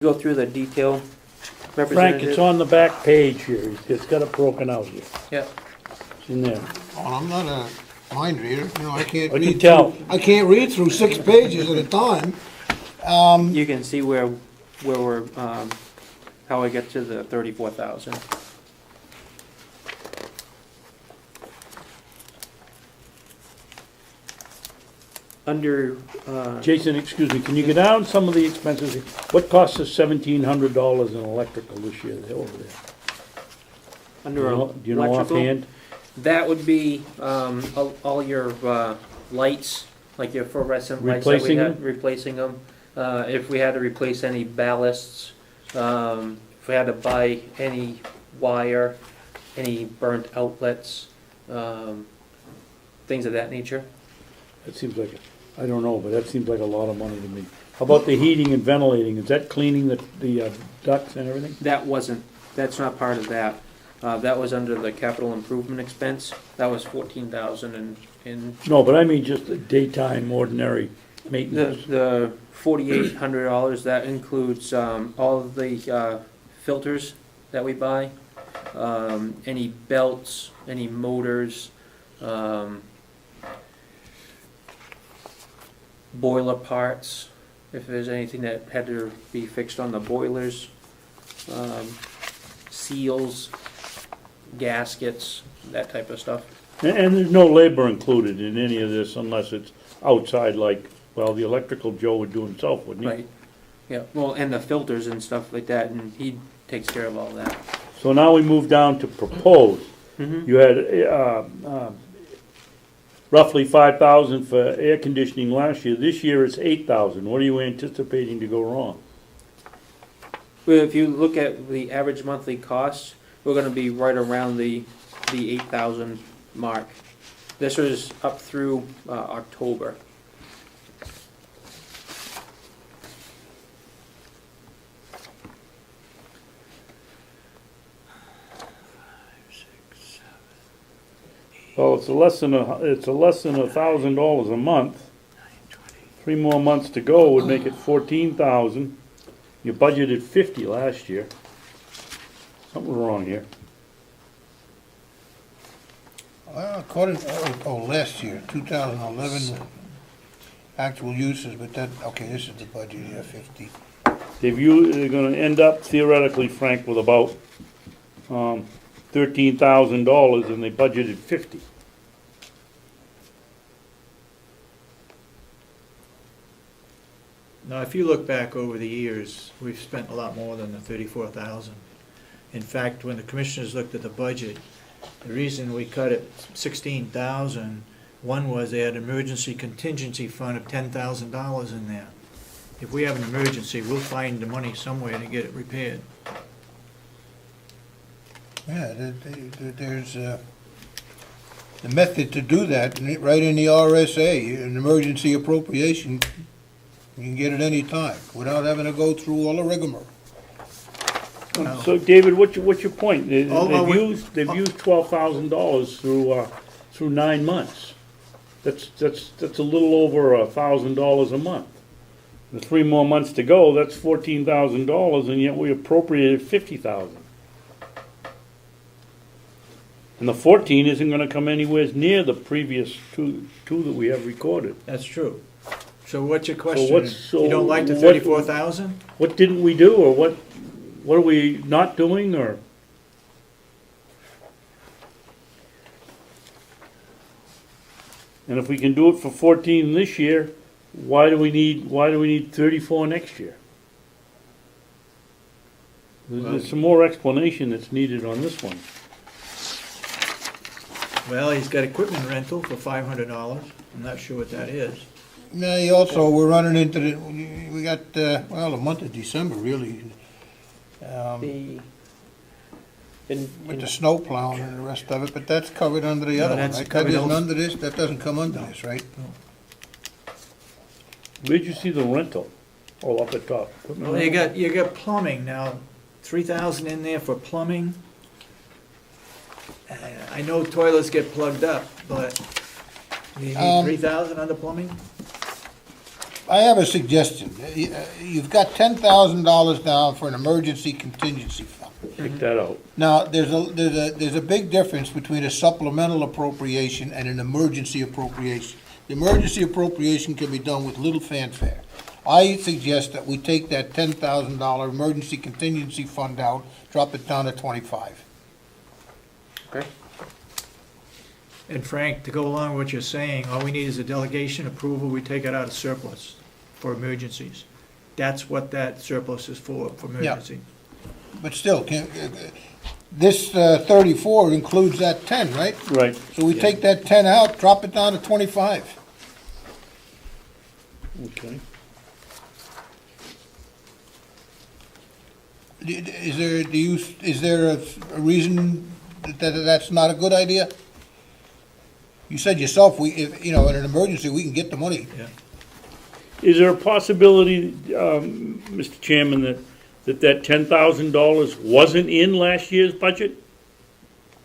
Go through the detail, Frank, representative. it's on the back page here. It's got it broken out here. Yep. It's in there. Well, I'm not a mind reader, you know, I can't I can read tell. I can't read through 6 pages at a time. You can see where we're, how I get to the 34,000. Under, Jason, excuse me, can you go down some of the expenses? What costs us $1,700 in electrical this year over there? under Do you know electrical, offhand? that would be, all your, lights, like your fluorescent lights that we Replacing had, them? replacing them. If we had to replace any ballasts, if we had to buy any wire, any burnt outlets, things of that nature. That seems like, I don't know, but that seems like a lot of money to me. How about the heating and ventilating? Is that cleaning the ducts and everything? That's not part of that. That was under the capital improvement expense. That was 14,000 in No, but I mean just the daytime ordinary maintenance. the $4,800. That includes all of the filters that we buy, any belts, any motors, boiler parts, if there's anything that had to be fixed on the boilers, seals, gaskets, that type of stuff. And there's no labor included in any of this unless it's outside, like, well, the electrical Joe would do himself, wouldn't he? Right. Yeah, well, and the filters and stuff like that, and he takes care of all that. So now we move down to proposed. Mm-hmm. You had roughly 5,000 for air conditioning last year. This year it's 8,000. What are you anticipating to go wrong? Well, if you look at the average monthly cost, we're gonna be right around the 8,000 mark. This was up through October. Well, it's a less than $1,000 a month. 3 more months to go would make it 14,000. You budgeted 50 last year. Something wrong here. Well, according, last year, 2011, actual uses, but that, okay, this is the budget, yeah, 50. They're gonna end up theoretically, Frank, with about $13,000 and they budgeted 50. Now, if you look back over the years, we've spent a lot more than the 34,000. In fact, when the commissioners looked at the budget, the reason we cut it 16,000, one was they had an emergency contingency fund of $10,000 in there. If we have an emergency, we'll find the money somewhere to get it repaired. Yeah, there's the method to do that, right in the RSA, an emergency appropriation. You can get it any time, without having to go through all the rigmarole. Wow. So, David, what's your point? They've Although we- used $12,000 through 9 months. That's a little over $1,000 a month. The 3 more months to go, that's $14,000, and yet we appropriated 50,000. And the 14 isn't gonna come anywhere near the previous two that we have recorded. That's true. So what's your question? what's- You don't like the what- 34,000? What didn't we do, or what are we not doing, or? And if we can do it for 14 this year, why do we need 34 next year? There's some more explanation that's needed on this one. Well, he's got equipment rental for $500. I'm not sure what that is. Now, you also, we're running into we got, well, the month of December, really, with the snow plowing and the rest of it, but that's covered under the No, other one, that's right? That covered isn't else. under this, that doesn't come under this, right? Where'd you see the rental? Oh, up at top. Well, you got plumbing now, 3,000 in there for plumbing. I know toilets get plugged up, but you need 3,000 under plumbing? I have a suggestion. You've got $10,000 down for an emergency contingency fund. Take that out. Now, there's a big difference between a supplemental appropriation and an emergency appropriation. The emergency appropriation can be done with little fanfare. I suggest that we take that $10,000 emergency contingency fund out, drop it down to 25. Okay. And Frank, to go along with what you're saying, all we need is a delegation approval, we take it out of surplus for emergencies. That's what that surplus is for emergency. But still, this 34 includes that 10, right? Right. So we take that 10 out, drop it down to 25. Okay. Is there a reason that that's not a good idea? You said yourself, in an emergency, we can get the money. Yeah. Is there a possibility, Mr. Chairman, that $10,000 wasn't in last year's budget?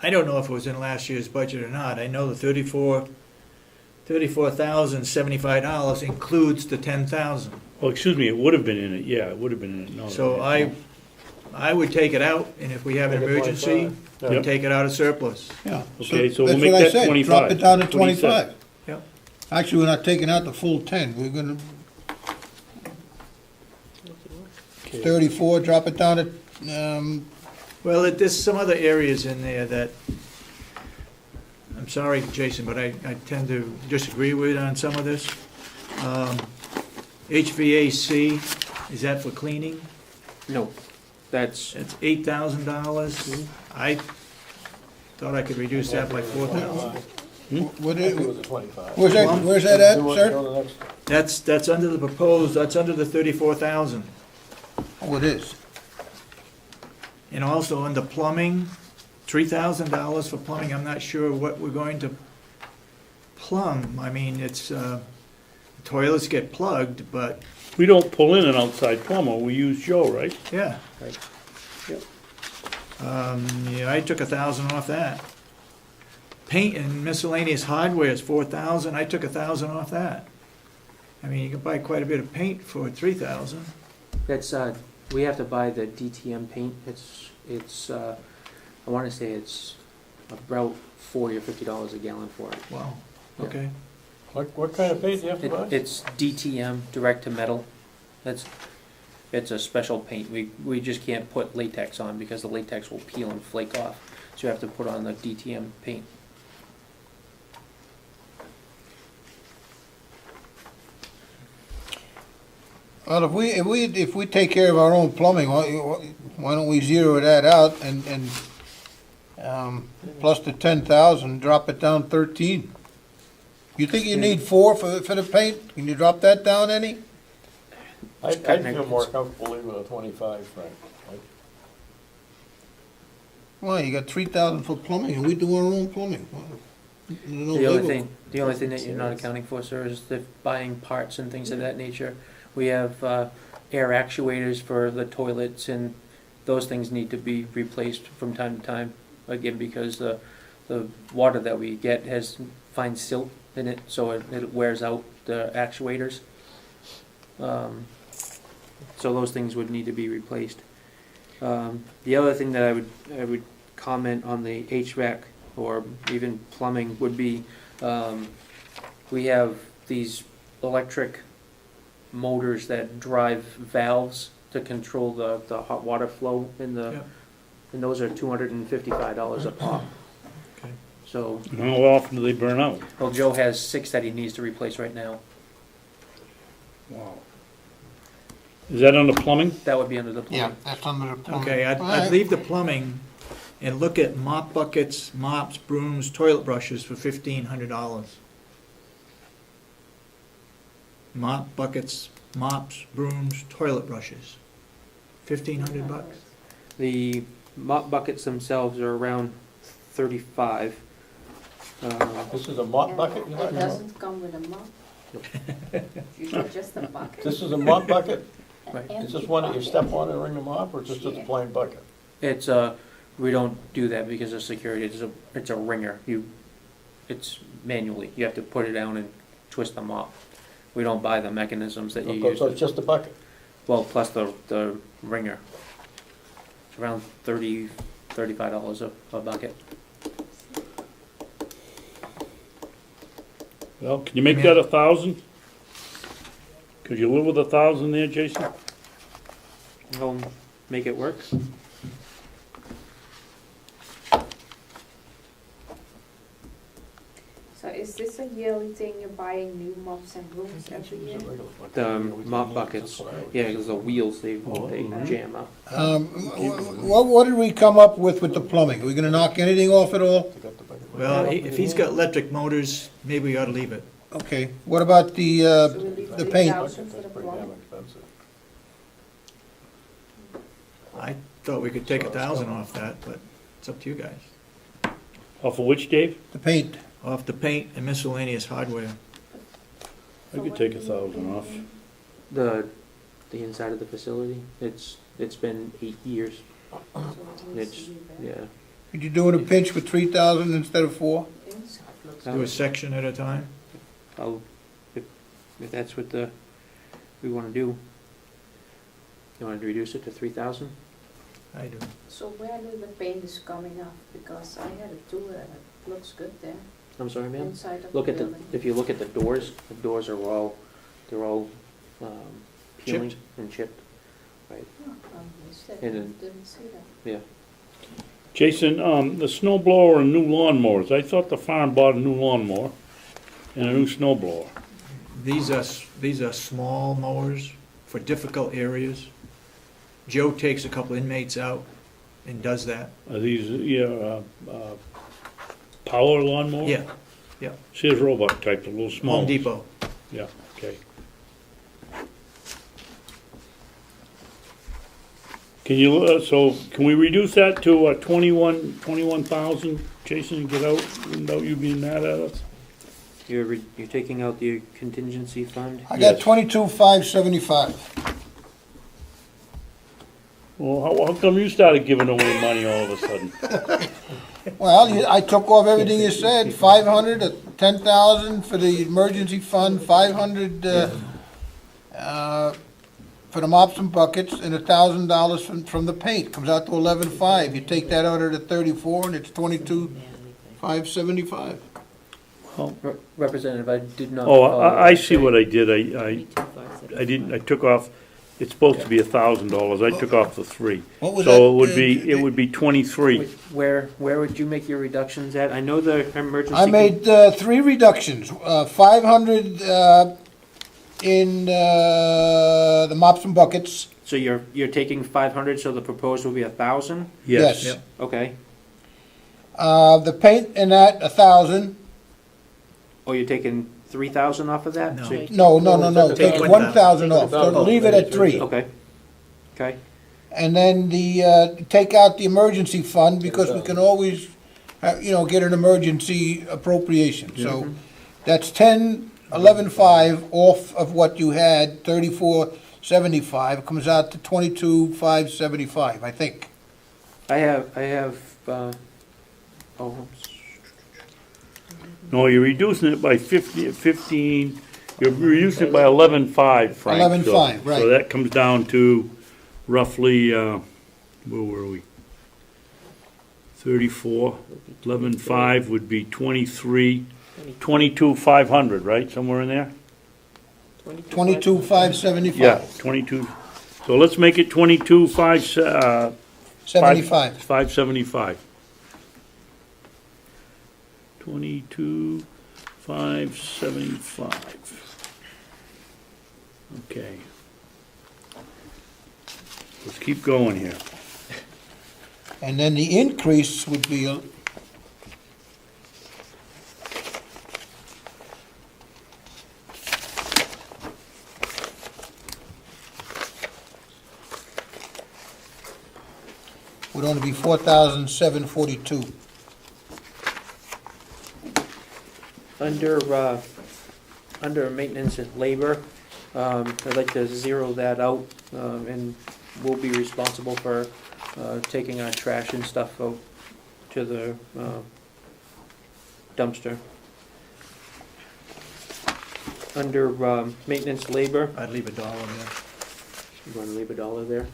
I don't know if it was in last year's budget or not. I know the $34,075 includes the 10,000. Oh, excuse me, it would have been in it, yeah, it would have been in it, no. So I would take it out, and if we have an emergency, we Yep. take it out of surplus. Yeah. Okay, so we'll that's make what I that said, 25. Drop it down to 27. 25. Yep. Actually, we're not taking out the full 10, we're gonna, 34, drop it down to, Well, there's some other areas in there that, I'm sorry, Jason, but I tend to disagree with on some of this. HVAC, is that for cleaning? No, that's, That's $8,000. I thought I could reduce that by $4,000. where's that at, sir? That's under the proposed, that's under the $34,000. Oh, it is. And also under plumbing, $3,000 for plumbing. I'm not sure what we're going to plumb. I mean, it's, toilets get plugged, but, We don't pull in an outside plumber, we use Joe, right? yeah. right. Yeah, I took 1,000 off that. Paint and miscellaneous hardware is 4,000. I took 1,000 off that. I mean, you can buy quite a bit of paint for 3,000. That's, we have to buy the DTM paint. It's, I wanna say it's about $40 or $50 a gallon for it. Wow, Yeah. okay. What kind of paint do you have to buy? It's DTM, direct to metal. It's a special paint. We just can't put latex on because the latex will peel and flake off. So you have to put on the DTM paint. Well, if we take care of our own plumbing, why don't we zero that out and, plus the 10,000, drop it down 13? You think you need 4 for the paint? Can you drop that down any? I'd feel more comfortable leaving with a 25, Frank. Well, you got 3,000 for plumbing, and we do our own plumbing. No The only labor. thing that you're not accounting for, sir, is the buying parts and things of that nature. We have air actuators for the toilets, and those things need to be replaced from time to time. Again, because the water that we get has fine silt in it, so it wears out the actuators. So those things would need to be replaced. The other thing that I would comment on the HVAC or even plumbing would be, we have these electric motors that drive valves to control the hot water flow in the, Yeah. and those are $255 a pop. Okay. So, And how often do they burn out? well, Joe has 6 that he needs to replace right now. Wow. Is that under plumbing? That would be under the Yeah, plumbing. that's under the plumbing. Okay, I'd leave the plumbing and look at mop buckets, mops, brooms, toilet brushes for $1,500. Mop buckets, mops, brooms, toilet brushes, $1,500. The mop buckets themselves are around 35. This is a mop bucket you're It talking about? doesn't come with a mop? You get just a bucket? This is a mop bucket? Right. Is this one that you step on and ring the mop, or is this just a plain bucket? It's we don't do that because of security. It's a ringer. It's manually. You have to put it down and twist the mop. We don't buy the mechanisms that you So use. so it's just a bucket. Well, plus the ringer. It's around $35 a bucket. Well, can you make that 1,000? Could you live with 1,000 there, Jason? I'll make it work. So is this a yearly thing, you're buying new mops and brooms every year? The mop buckets, yeah, because the wheels, they jam up. What did we come up with the plumbing? Are we gonna knock anything off at all? Well, if he's got electric motors, maybe we ought to leave it. Okay, what about So we leave the paint? 3,000 for the plumbing? I thought we could take 1,000 off that, but it's up to you guys. Off of which, Dave? The paint. Off the paint and miscellaneous hardware. I could take 1,000 off. The inside of the facility, it's been 8 years. So it needs It's, to be there. yeah. Could you do it a pinch for 3,000 instead of 4? Yes. Do a section at a time. If that's what we wanna do. You wanna reduce it to 3,000? I do. So where do the paint is coming off? Because I had it too, and it looks good there, I'm sorry, ma'am? inside of the Look at building. if you look at the doors are they're all peeling Chipped. and chipped. Oh, I missed it. And then- Didn't see that. Yeah. Jason, the snow blower and new lawnmowers, I thought the farm bought a new lawnmower and a new snow blower. These are small mowers for difficult areas. Joe takes a couple inmates out and does that. Are these, power lawnmower? Yeah, Sears Roebuck type, the little small Home ones. Depot. Yeah, okay. Can you, so can we reduce that to 21,000, Jason, get out, without you being mad at us? You're taking out the contingency fund? I Yes. got 22,575. Well, how come you started giving away money all of a sudden? Well, I took off everything you said, 500, 10,000 for the emergency fund, 500 for the mops and buckets, and $1,000 from the paint. Comes out to 11,500. You take that out of the 34, and it's 22,575. Representative, I did not. Oh, follow I what see you're what I did, I didn't, I took off, it's supposed to be $1,000, I took off the 3. What was So that? it would be 23. saying. Where would you make your reductions at? I know the emergency. I made 3 reductions, 500 in the mops and buckets. So you're taking 500, so the proposed will be 1,000? Yes. Yep. Okay. The paint in that, 1,000. Or you're taking 3,000 off of that? No. So you- No, Take take 1,000. 1,000 off, so leave it at 3. Okay. Okay. And then take out the emergency fund, because we can always, get an emergency appropriation. So that's 11,500 off of what you had, 34,775, comes out to 22,575, I think. I have, No, you're reducing it by 15, you're reducing it by 11,500, Frank. 11,500, right. So that comes down to roughly, where were we? 34, 11,500 would be 22,500, right, somewhere in there? 22,575. Yeah, 22, so let's make it 22,575. 75. 575. 22,575. Okay. Let's keep going here. And then the increase would be, would only be 4,742. under maintenance and labor, I'd like to zero that out, and we'll be responsible for taking our trash and stuff out to the dumpster. Under maintenance labor, I'd leave $1 there. you wanna leave $1 there?